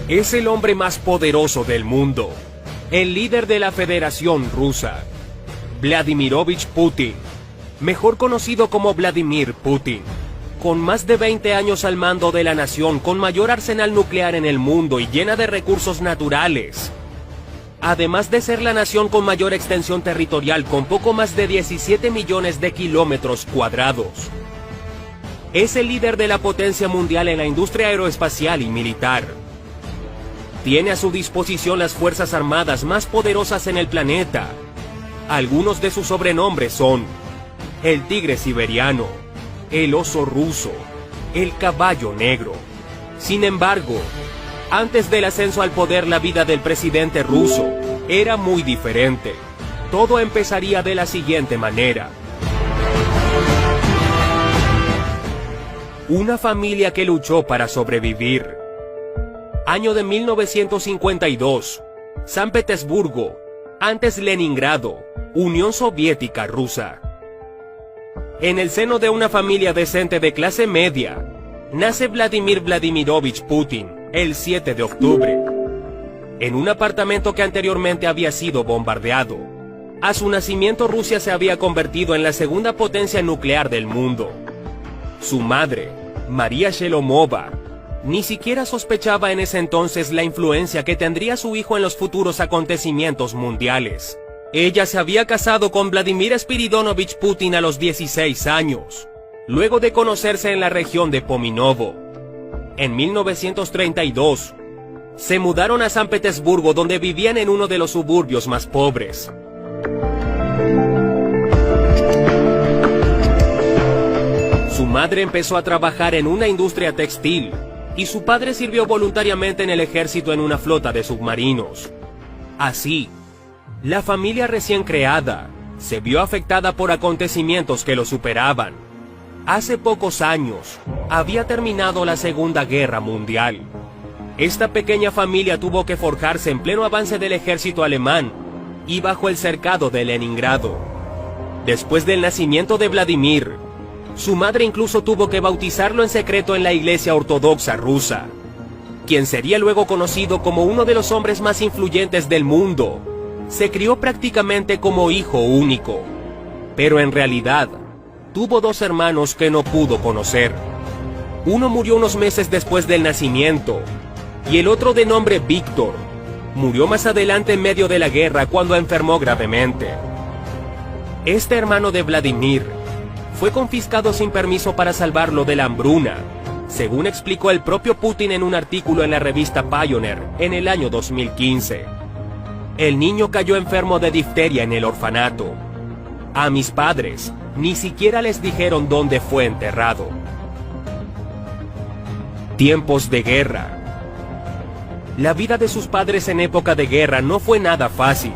Es el hombre más poderoso del mundo, el líder de la Federación Rusa, Vladimirovich Putin, mejor conocido como Vladimir Putin. Con más de 20 años al mando de la nación con mayor arsenal nuclear en el mundo y llena de recursos naturales. Además de ser la nación con mayor extensión territorial con poco más de 17 millones de kilómetros cuadrados. Es el líder de la potencia mundial en la industria aeroespacial y militar. Tiene a su disposición las fuerzas armadas más poderosas en el planeta. Algunos de sus sobrenombres son el tigre siberiano, el oso ruso, el caballo negro. Sin embargo, antes del ascenso al poder, la vida del presidente ruso era muy diferente. Todo empezaría de la siguiente manera. Una familia que luchó para sobrevivir. Año de 1952. San Petersburgo, antes Leningrado, Unión Soviética Rusa. En el seno de una familia decente de clase media, nace Vladimir Vladimirovich Putin el 7 de octubre, en un apartamento que anteriormente había sido bombardeado. A su nacimiento, Rusia se había convertido en la segunda potencia nuclear del mundo. Su madre, María Shelomova, ni siquiera sospechaba en ese entonces la influencia que tendría su hijo en los futuros acontecimientos mundiales. Ella se había casado con Vladimir Spiridonovich Putin a los 16 años, luego de conocerse en la región de Pominovo. En 1932, se mudaron a San Petersburgo, donde vivían en uno de los suburbios más pobres. Su madre empezó a trabajar en una industria textil, y su padre sirvió voluntariamente en el ejército en una flota de submarinos. Así, la familia recién creada se vio afectada por acontecimientos que lo superaban. Hace pocos años, había terminado la Segunda Guerra Mundial. Esta pequeña familia tuvo que forjarse en pleno avance del ejército alemán y bajo el cercado de Leningrado. Después del nacimiento de Vladimir, su madre incluso tuvo que bautizarlo en secreto en la Iglesia Ortodoxa rusa, quien sería luego conocido como uno de los hombres más influyentes del mundo. Se crió prácticamente como hijo único, pero en realidad tuvo dos hermanos que no pudo conocer. Uno murió unos meses después del nacimiento, y el otro, de nombre Víctor, murió más adelante en medio de la guerra cuando enfermó gravemente. Este hermano de Vladimir fue confiscado sin permiso para salvarlo de la hambruna, según explicó el propio Putin en un artículo en la revista Pioneer en el año 2015. El niño cayó enfermo de difteria en el orfanato. A mis padres ni siquiera les dijeron dónde fue enterrado. Tiempos de guerra. La vida de sus padres en época de guerra no fue nada fácil,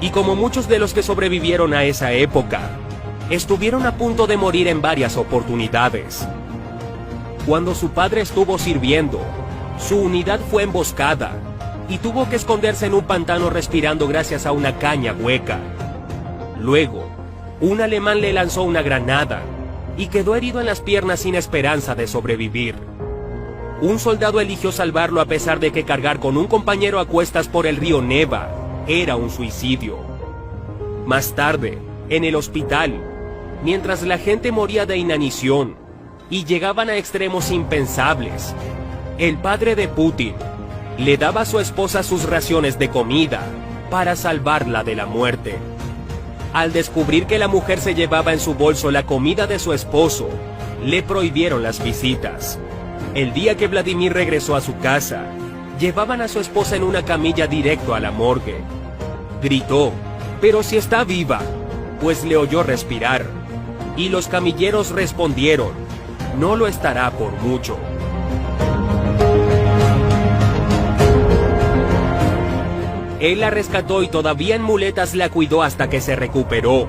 y como muchos de los que sobrevivieron a esa época, estuvieron a punto de morir en varias oportunidades. Cuando su padre estuvo sirviendo, su unidad fue emboscada y tuvo que esconderse en un pantano respirando gracias a una caña hueca. Luego, un alemán le lanzó una granada y quedó herido en las piernas sin esperanza de sobrevivir. Un soldado eligió salvarlo a pesar de que cargar con un compañero a cuestas por el río Neva era un suicidio. Más tarde, en el hospital, mientras la gente moría de inanición y llegaban a extremos impensables, el padre de Putin le daba a su esposa sus raciones de comida para salvarla de la muerte. Al descubrir que la mujer se llevaba en su bolso la comida de su esposo, le prohibieron las visitas. El día que Vladimir regresó a su casa, llevaban a su esposa en una camilla directo a la morgue. Gritó, «¡Pero si está viva!», pues le oyó respirar, y los camilleros respondieron, «No lo estará por mucho». Él la rescató y todavía en muletas la cuidó hasta que se recuperó.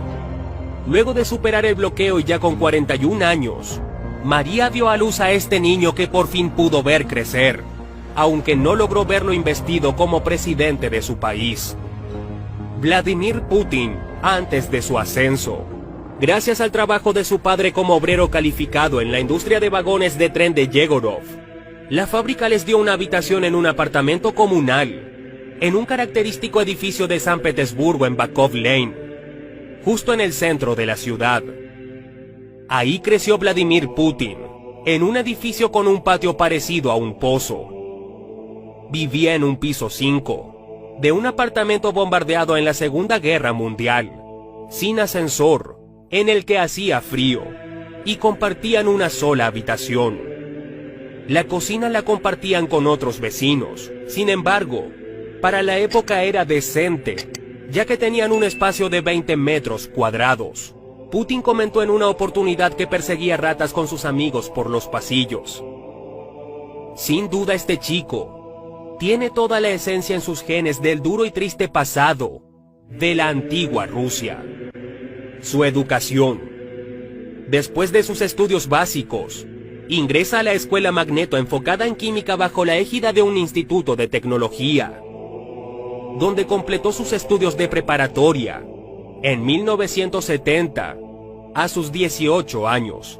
Luego de superar el bloqueo y ya con 41 años, María dio a luz a este niño que por fin pudo ver crecer, aunque no logró verlo investido como presidente de su país. Vladimir Putin, antes de su ascenso, gracias al trabajo de su padre como obrero calificado en la industria de vagones de tren de Yegorov, La fábrica les dio una habitación en un apartamento comunal, en un característico edificio de San Petersburgo en Bakov Lane, justo en el centro de la ciudad. Ahí creció Vladimir Putin, en un edificio con un patio parecido a un pozo. Vivía en un piso 5, de un apartamento bombardeado en la Segunda Guerra Mundial, sin ascensor, en el que hacía frío, y compartían una sola habitación. La cocina la compartían con otros vecinos. Sin embargo, para la época era decente, ya que tenían un espacio de 20 metros cuadrados. Putin comentó en una oportunidad que perseguía ratas con sus amigos por los pasillos. Sin duda este chico tiene toda la esencia en sus genes del duro y triste pasado de la antigua Rusia. Su educación. Después de sus estudios básicos, ingresa a la escuela Magneto enfocada en química bajo la égida de un instituto de tecnología, donde completó sus estudios de preparatoria en 1970, a sus 18 años.